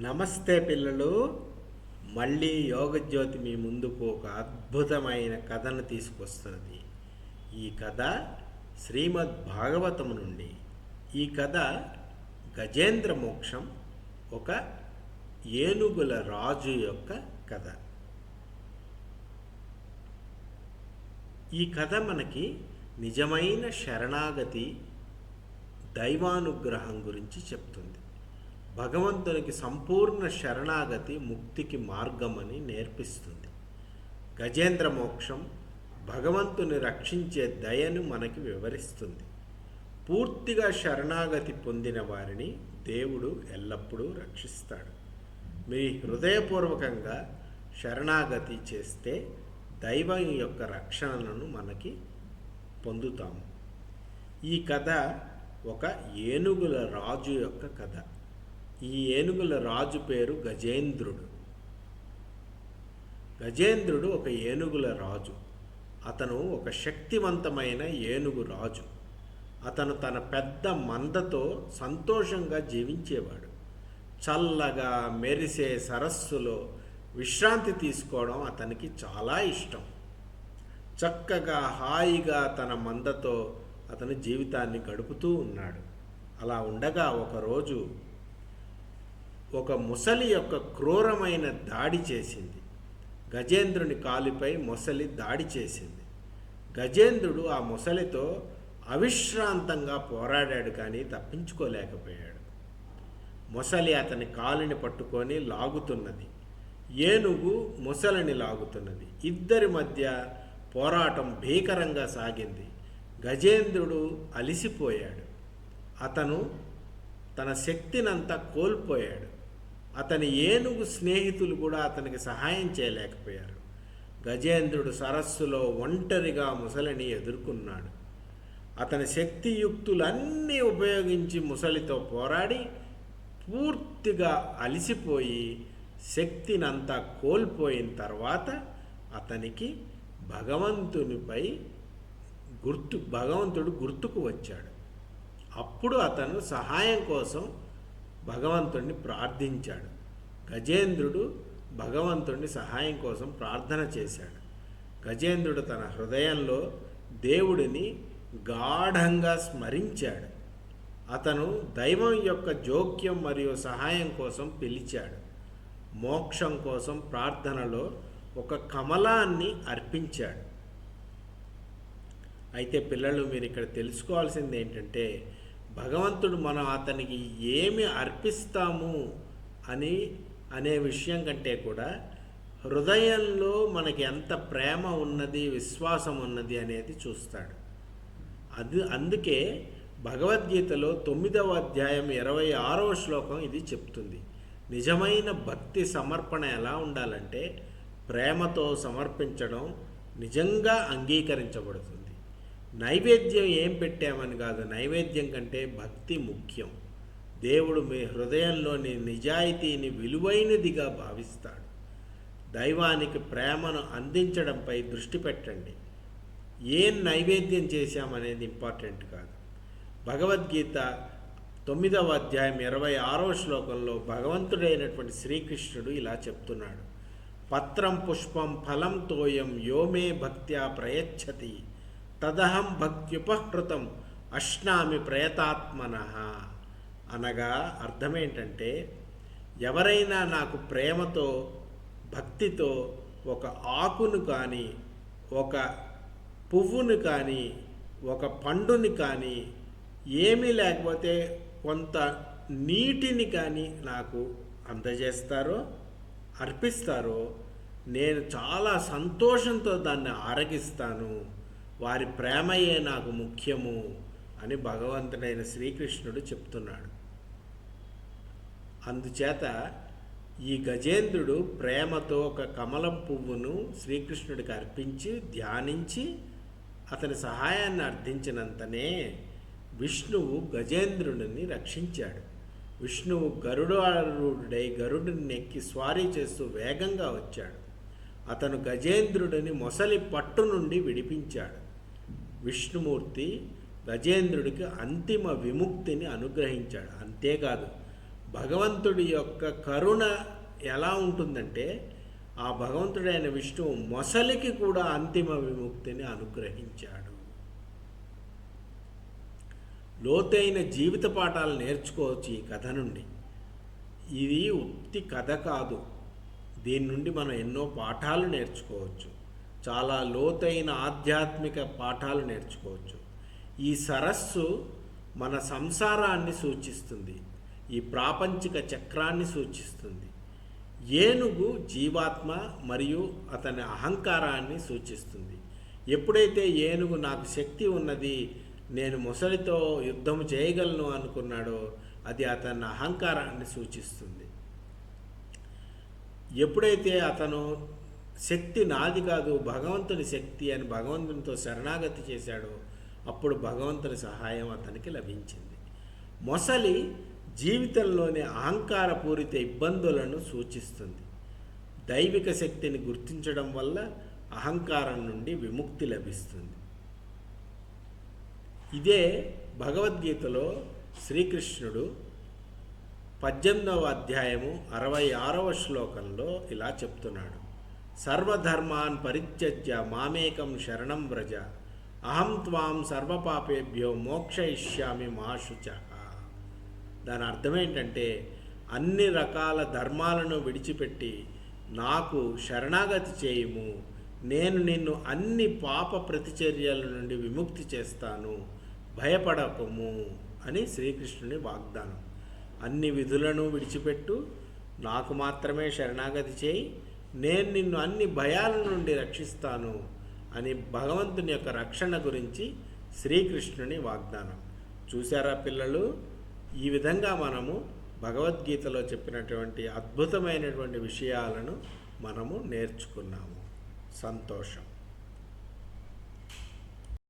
నమస్తే పిల్లలు. మళ్ళీ యోగజ్యోతి మీ ముందుకు ఒక అద్భుతమైన కథను తీసుకొస్తున్నది. ఈ కథ శ్రీమద్ భాగవతం నుండి. ఈ కథ గజేంద్ర మోక్షం, ఒక ఏనుగుల రాజు యొక్క కథ. ఈ కథ మనకి నిజమైన శరణాగతి, దైవానుగ్రహం గురించి చెప్తుంది. భగవంతునికి సంపూర్ణ శరణాగతి ముక్తికి మార్గమని నేర్పిస్తుంది. గజేంద్ర మోక్షం భగవంతుని రక్షించే దయను మనకి వివరిస్తుంది. పూర్తిగా శరణాగతి పొందిన వారిని దేవుడు ఎల్లప్పుడూ రక్షిస్తాడు. మీ హృదయపూర్వకంగా శరణాగతి చేస్తే దైవం యొక్క రక్షణను మనకి పొందుతాము. ఈ కథ ఒక ఏనుగుల రాజు యొక్క కథ. ఈ ఏనుగుల రాజు పేరు గజేంద్రుడు. గజేంద్రుడు ఒక ఏనుగుల రాజు. అతను ఒక శక్తివంతమైన ఏనుగు రాజు. అతను తన పెద్ద మందతో సంతోషంగా జీవించేవాడు. చల్లగా మెరిసే సరస్సులో విశ్రాంతి తీసుకోవడం అతనికి చాలా ఇష్టం. చక్కగా హాయిగా తన మందతో అతను జీవితాన్ని గడుపుతూ ఉన్నాడు. అలా ఉండగా ఒకరోజు ఒక ముసలి యొక్క క్రూరమైన దాడి చేసింది. గజేంద్రుని కాలిపై ముసలి దాడి చేసింది. గజేంద్రుడు ఆ ముసలితో అవిశ్రాంతంగా పోరాడాడు, కానీ తప్పించుకోలేకపోయాడు. ముసలి అతని కాలిని పట్టుకొని లాగుతున్నది. ఏనుగు ముసలిని లాగుతున్నది. ఇద్దరి మధ్య పోరాటం భీకరంగా సాగింది. గజేంద్రుడు అలిసిపోయాడు. అతను తన శక్తినంతా కోల్పోయాడు. అతని ఏనుగు స్నేహితులు కూడా అతనికి సహాయం చేయలేకపోయారు. గజేంద్రుడు సరస్సులో ఒంటరిగా ముసలిని ఎదుర్కొన్నాడు. అతని శక్తియుక్తులన్నీ ఉపయోగించి ముసలితో పోరాడి పూర్తిగా అలిసిపోయి శక్తినంతా కోల్పోయిన తర్వాత అతనికి భగవంతుడు గుర్తుకు వచ్చాడు. అప్పుడు అతను సహాయం కోసం భగవంతుడిని ప్రార్థించాడు. గజేంద్రుడు భగవంతుడిని సహాయం కోసం ప్రార్థన చేశాడు. గజేంద్రుడు తన హృదయంలో దేవుడిని గాఢంగా స్మరించాడు. అతను దైవం యొక్క జోక్యం మరియు సహాయం కోసం పిలిచాడు. మోక్షం కోసం ప్రార్థనలో ఒక కమలాన్ని అర్పించాడు. అయితే పిల్లలు, మీరు ఇక్కడ తెలుసుకోవాల్సింది ఏంటంటే, భగవంతుడు మనం అతనికి ఏమి అర్పిస్తాము అనే విషయం కంటే కూడా హృదయంలో మనకి ఎంత ప్రేమ ఉన్నది, విశ్వాసం ఉన్నది అనేది చూస్తాడు. అందుకే భగవద్గీతలో 9వ అధ్యాయం 26వ శ్లోకం ఇది చెప్తుంది. నిజమైన భక్తి సమర్పణ ఎలా ఉండాలంటే, ప్రేమతో సమర్పించడం నిజంగా అంగీకరించబడుతుంది. నైవేద్యం ఏం పెట్టామని కాదు, నైవేద్యం కంటే భక్తి ముఖ్యం. దేవుడు మీ హృదయంలోని నిజాయితీని విలువైనదిగా భావిస్తాడు. దైవానికి ప్రేమను అందించడంపై దృష్టి పెట్టండి. ఏం నైవేద్యం చేశామనేది ఇంపార్టెంట్ కాదు. భగవద్గీత 9వ అధ్యాయం 26వ శ్లోకంలో భగవంతుడైనటువంటి శ్రీకృష్ణుడు ఇలా చెప్తున్నాడు: పత్రం పుష్పం ఫలం తోయం యోమే భక్త్యా ప్రయచ్చతి తదహం భక్త్యుపహృతం అశ్నామి ప్రయతాత్మనః. అనగా అర్థమేంటంటే, ఎవరైనా నాకు ప్రేమతో భక్తితో ఒక ఆకును కానీ, ఒక పువ్వును కానీ, ఒక పండుని కానీ, ఏమీ లేకపోతే కొంత నీటిని కానీ నాకు అందజేస్తారో, అర్పిస్తారో, నేను చాలా సంతోషంతో దాన్ని ఆరగిస్తాను. వారి ప్రేమయే నాకు ముఖ్యము అని భగవంతుడైన శ్రీకృష్ణుడు చెప్తున్నాడు. అందుచేత ఈ గజేంద్రుడు ప్రేమతో ఒక కమలం పువ్వును శ్రీకృష్ణుడికి అర్పించి ధ్యానించి అతని సహాయాన్ని అర్థించినంతనే విష్ణువు గజేంద్రుడిని రక్షించాడు. విష్ణువు గరుడారూఢుడై గరుడిని నెక్కి స్వారీ చేస్తూ వేగంగా వచ్చాడు. అతను గజేంద్రుడిని మొసలి పట్టు నుండి విడిపించాడు. విష్ణుమూర్తి గజేంద్రుడికి అంతిమ విముక్తిని అనుగ్రహించాడు. అంతేకాదు, భగవంతుడి యొక్క కరుణ ఎలా ఉంటుందంటే, ఆ భగవంతుడైన విష్ణువు మొసలికి కూడా అంతిమ విముక్తిని అనుగ్రహించాడు. లోతైన జీవిత పాఠాలు నేర్చుకోవచ్చు ఈ కథ నుండి. ఇది ఉత్తి కథ కాదు, దీని నుండి మనం ఎన్నో పాఠాలు నేర్చుకోవచ్చు. చాలా లోతైన ఆధ్యాత్మిక పాఠాలు నేర్చుకోవచ్చు. ఈ సరస్సు మన సంసారాన్ని సూచిస్తుంది, ఈ ప్రాపంచిక చక్రాన్ని సూచిస్తుంది. ఏనుగు జీవాత్మ మరియు అతని అహంకారాన్ని సూచిస్తుంది. ఎప్పుడైతే ఏనుగు నాకు శక్తి ఉన్నది, నేను మొసలితో యుద్ధం చేయగలను అనుకున్నాడో, అది అతని అహంకారాన్ని సూచిస్తుంది. ఎప్పుడైతే అతను శక్తి నాది కాదు, భగవంతుని శక్తి అని భగవంతునితో శరణాగతి చేశాడో, అప్పుడు భగవంతుని సహాయం అతనికి లభించింది. మొసలి జీవితంలోని అహంకారపూరిత ఇబ్బందులను సూచిస్తుంది. దైవిక శక్తిని గుర్తించడం వల్ల అహంకారం నుండి విముక్తి లభిస్తుంది. ఇదే భగవద్గీతలో శ్రీకృష్ణుడు 18వ అధ్యాయము 66వ శ్లోకంలో ఇలా చెప్తున్నాడు: సర్వధర్మాన్ పరిత్యజ్య మామేకం శరణం వ్రజ, అహం త్వాం సర్వపాపేభ్యో మోక్షయిష్యామి మా శుచః. దాని అర్థం ఏంటంటే, అన్ని రకాల ధర్మాలను విడిచిపెట్టి నాకు శరణాగతి చేయుము, నేను నిన్ను అన్ని పాప ప్రతిచర్యల నుండి విముక్తి చేస్తాను, భయపడకము అని శ్రీకృష్ణుని వాగ్దానం. అన్ని విధులను విడిచిపెట్టు, నాకు మాత్రమే శరణాగతి చేయి, నేను నిన్ను అన్ని భయాల నుండి రక్షిస్తాను అని భగవంతుని యొక్క రక్షణ గురించి శ్రీకృష్ణుని వాగ్దానం. చూసారా పిల్లలు, ఈ విధంగా మనము భగవద్గీతలో చెప్పినటువంటి అద్భుతమైనటువంటి విషయాలను మనము నేర్చుకున్నాము. సంతోషం.